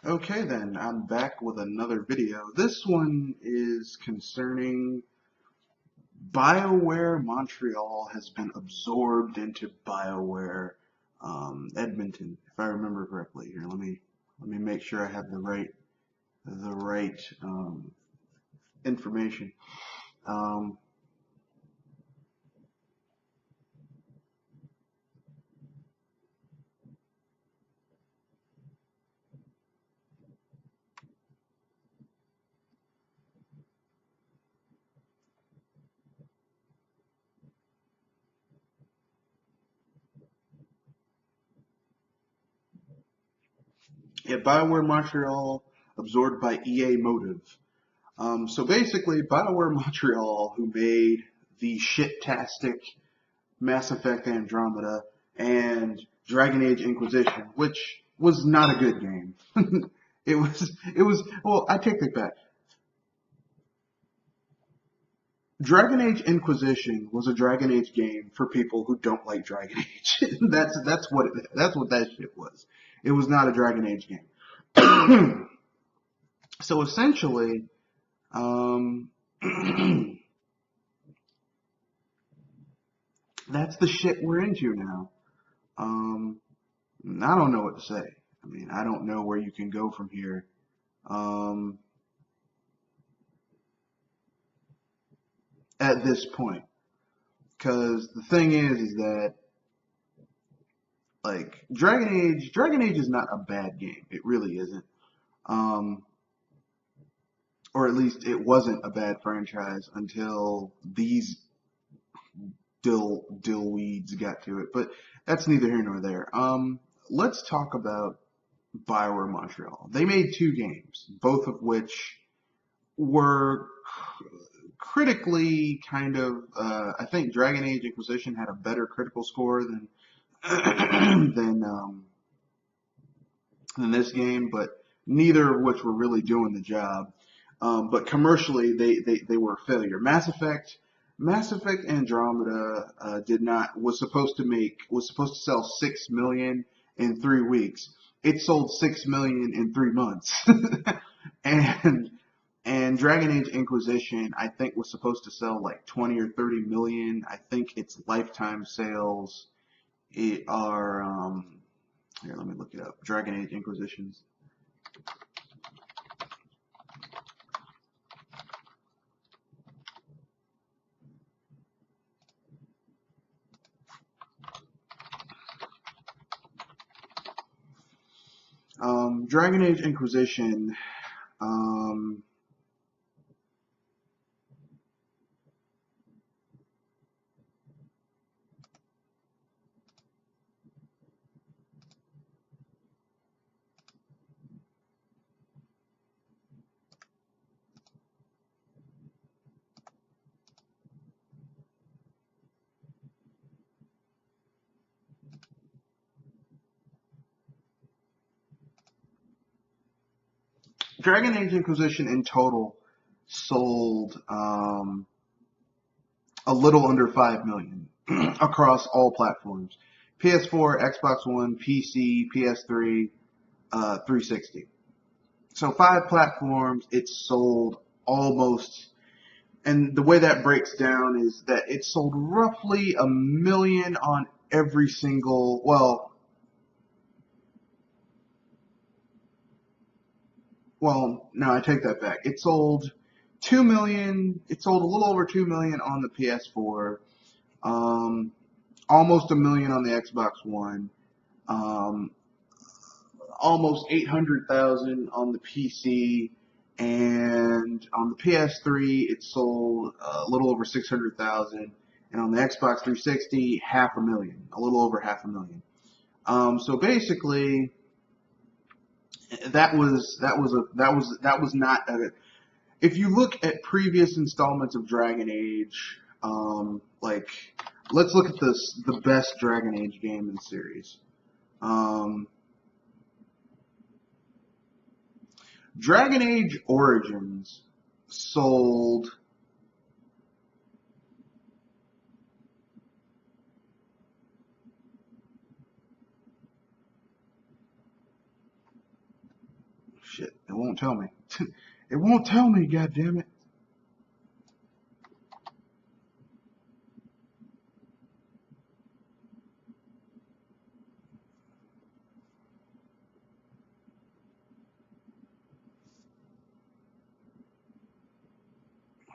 Okay then, I'm back with another video. This one is concerning BioWare Montreal has been absorbed into BioWare Edmonton, if I remember correctly. Here, let me make sure I have the right information. Um, yeah, BioWare Montreal absorbed by EA Motive. So basically, BioWare Montreal, who made the shit-tastic Mass Effect Andromeda, and Dragon Age Inquisition, which was not a good game. Well, I take that back. Dragon Age Inquisition was a Dragon Age game for people who don't like Dragon Age. That's what that shit was. It was not a Dragon Age game. So essentially, um, that's the shit we're into now. Um, I don't know what to say. I mean, I don't know where you can go from here. Um, at this point, because the thing is that like Dragon Age is not a bad game. It really isn't. Um, or at least it wasn't a bad franchise until these dillweeds got to it. But that's neither here nor there. Let's talk about Bioware Montreal. They made two games, both of which were critically kind of. I think Dragon Age Inquisition had a better critical score than than than this game, but neither of which were really doing the job. But commercially, they were a failure. Mass Effect Andromeda did not was supposed to sell 6 million in 3 weeks. It sold 6 million in 3 months, and Dragon Age Inquisition I think was supposed to sell like 20 or 30 million. I think its lifetime sales are here. Let me look it up. Dragon Age Inquisitions. Dragon Age Inquisition. Um, Dragon Age Inquisition in total sold a little under 5 million across all platforms: PS4, Xbox One, PC, PS3, 360. So 5 platforms. It sold almost, and the way that breaks down is that it sold roughly 1 million on every single. Well, no, I take that back. It sold 2 million. It sold a little over 2 million on the PS4. Um, Almost 1 million on the Xbox One. Um, Almost 800,000 on the PC, and on the PS3 it sold a little over 600,000, and on the Xbox 360 half a million, a little over half a million. So basically, that was not a, if you look at previous installments of Dragon Age, like let's look at the best Dragon Age game in the series. Um, Dragon Age Origins sold shit, it won't tell me. It won't tell me, god damn it.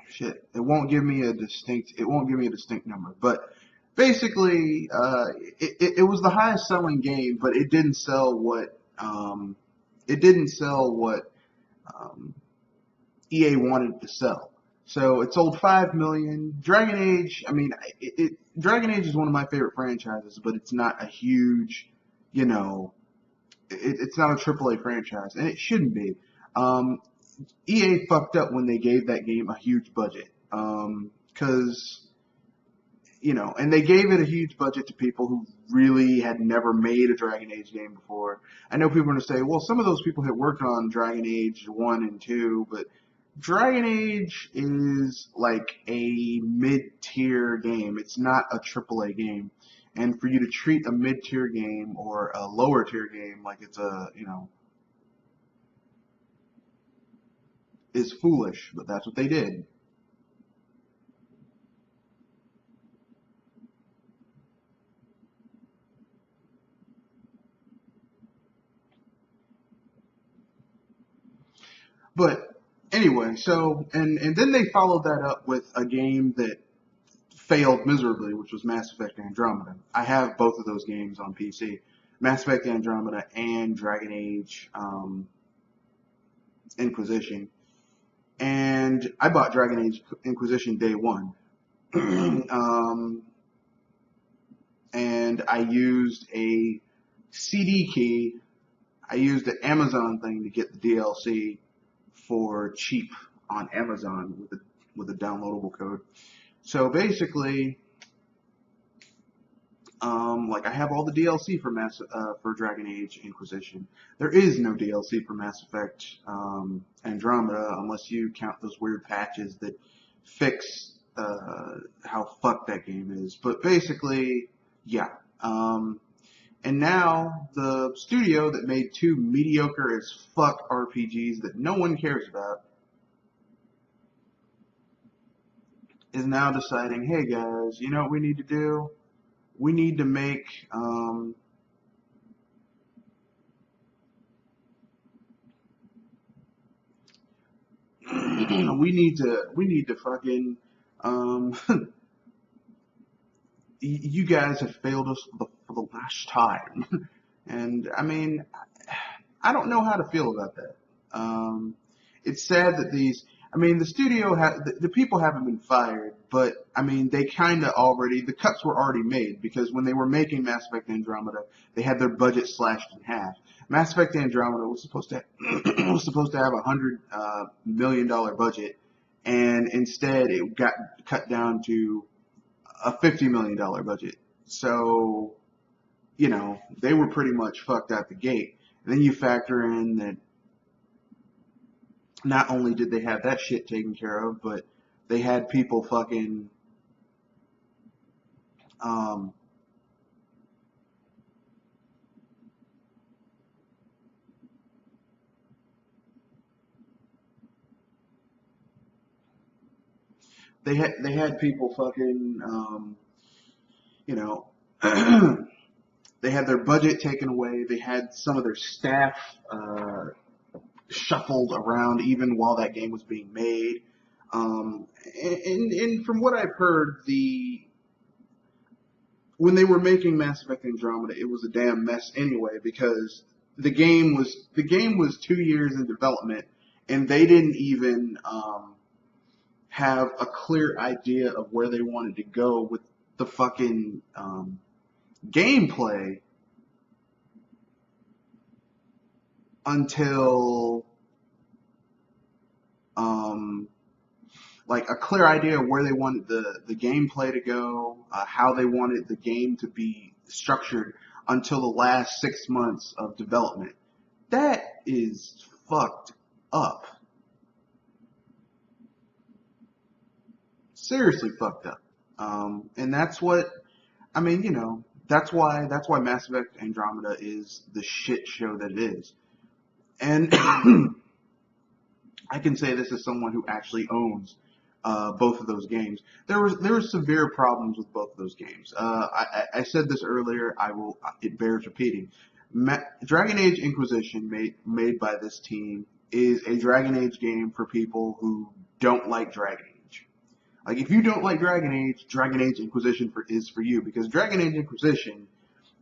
Shit, it won't give me a distinct number. But basically, it was the highest selling game, but it didn't sell what um, EA wanted to sell. So it sold 5 million. Dragon Age, I mean, Dragon Age is one of my favorite franchises, but it's not a huge, you know, it's not a AAA franchise, and it shouldn't be. EA fucked up when they gave that game a huge budget. Because, and they gave it a huge budget to people who really had never made a Dragon Age game before. I know people are going to say, well, some of those people had worked on Dragon Age 1 and 2, but Dragon Age is like a mid-tier game. It's not a AAA game. And for you to treat a mid-tier game or a lower-tier game like it's is foolish, but that's what they did. But anyway, so and then they followed that up with a game that failed miserably, which was Mass Effect Andromeda. I have both of those games on PC, Mass Effect Andromeda and Dragon Age Inquisition. And I bought Dragon Age Inquisition day one. um, and I used a CD key. I used the Amazon thing to get the DLC for cheap on Amazon with a downloadable code. So basically, like I have all the DLC for Dragon Age Inquisition. There is no DLC for Mass Effect Andromeda unless you count those weird patches that fix how fucked that game is. But basically, yeah. And now the studio that made two mediocre as fuck RPGs that no one cares about is now deciding, hey guys, you know what we need to do? We need to make we need to fucking um, you guys have failed us for the last time. And I mean, I don't know how to feel about that. It's sad that the studio, the people haven't been fired, but I mean, they kind of the cuts were already made because when they were making Mass Effect Andromeda, they had their budget slashed in half. Mass Effect Andromeda was supposed to was supposed to have $100 million budget, and instead it got cut down to a $50 million budget. So, they were pretty much fucked out the gate. And then you factor in that not only did they have that shit taken care of, but they had people fucking, um, they had people fucking, you know, they had their budget taken away. They had some of their staff shuffled around even while that game was being made. And from what I've heard, when they were making Mass Effect Andromeda, it was a damn mess anyway because the game was 2 years in development and they didn't even have a clear idea of where they wanted to go with the fucking gameplay until um, like a clear idea of where they wanted the gameplay to go, how they wanted the game to be structured until the last 6 months of development. That is fucked up. Seriously fucked up. And that's what I mean. That's why Mass Effect Andromeda is the shit show that it is. And I can say this as someone who actually owns both of those games. There were severe problems with both of those games. I said this earlier. It bears repeating. Dragon Age Inquisition, made by this team, is a Dragon Age game for people who don't like Dragon Age. Like, if you don't like Dragon Age Inquisition is for you, because Dragon Age Inquisition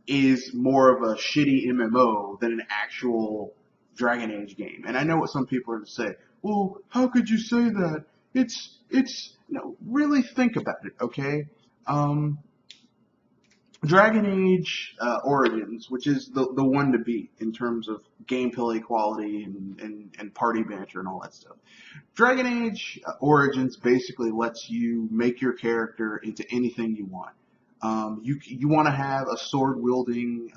is more of a shitty MMO than an actual Dragon Age game. And I know what some people are going to say. Well, how could you say that? No, really think about it, okay? Dragon Age Origins, which is the one to beat in terms of gameplay quality and party banter and all that stuff. Dragon Age Origins basically lets you make your character into anything you want. You want to have a sword wielding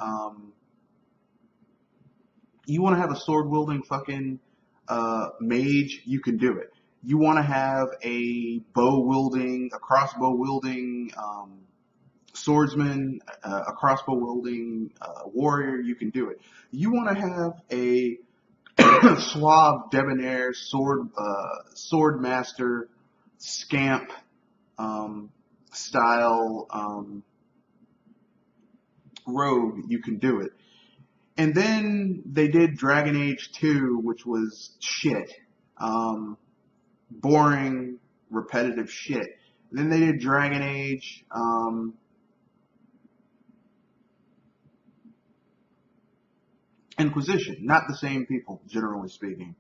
fucking mage, you can do it. You want to have a crossbow wielding swordsman, a crossbow wielding warrior, you can do it. You want to have a suave, debonair sword master, scamp style rogue, you can do it. And then they did Dragon Age 2, which was shit. Boring, repetitive shit. And then they did Dragon Age Inquisition. Not the same people, generally speaking.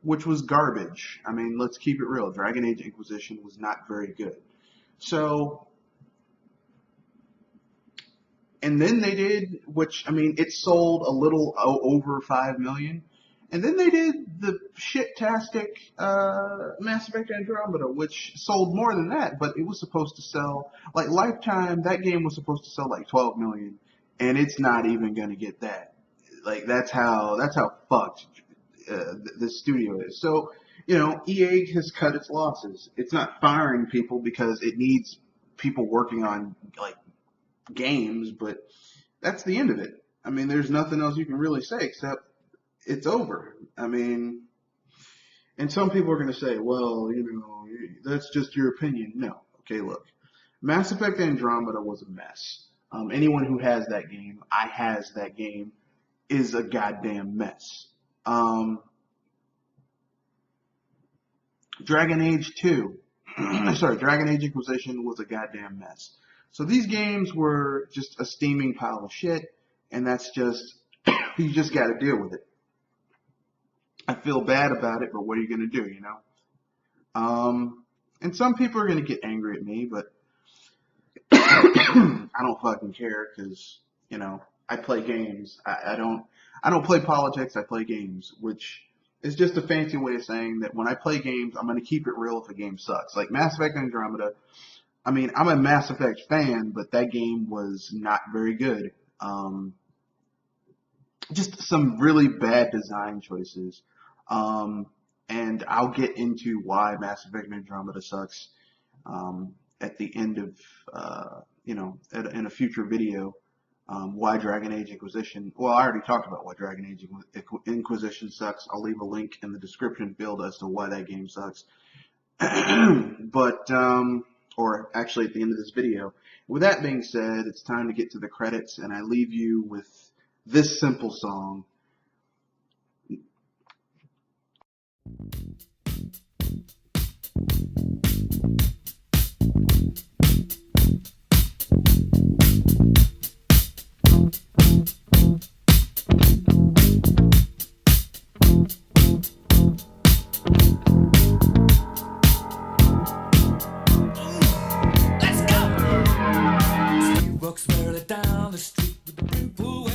Which was garbage. I mean, let's keep it real. Dragon Age Inquisition was not very good. So, and then they did, it sold a little over 5 million. And then they did the shit-tastic Mass Effect Andromeda, which sold more than that, but it was supposed to sell, like Lifetime, that game was supposed to sell like 12 million, and it's not even going to get that. Like, that's how fucked this studio is. So, EA has cut its losses. It's not firing people because it needs people working on, like, games, but that's the end of it. I mean, there's nothing else you can really say except it's over. I mean, and some people are going to say, well, that's just your opinion. No. Okay, look. Mass Effect Andromeda was a mess. Anyone who has that game, is a goddamn mess. Dragon Age 2, Dragon Age Inquisition was a goddamn mess. So these games were just a steaming pile of shit, and that's just, you just gotta deal with it. I feel bad about it, but what are you gonna do, And some people are gonna get angry at me, but I don't fucking care, because, I play games. I don't play politics, I play games, which is just a fancy way of saying that when I play games, I'm gonna keep it real if a game sucks. Like Mass Effect Andromeda, I'm a Mass Effect fan, but that game was not very good. Just some really bad design choices. And I'll get into why Mass Effect Andromeda sucks at the end of, in a future video. Why Dragon Age Inquisition, well, I already talked about why Dragon Age Inquisition sucks. I'll leave a link in the description field as to why that game sucks. But, or actually at the end of this video. With that being said, it's time to get to the credits, and I leave you with this simple song. Walks merrily down the street with the brim pulled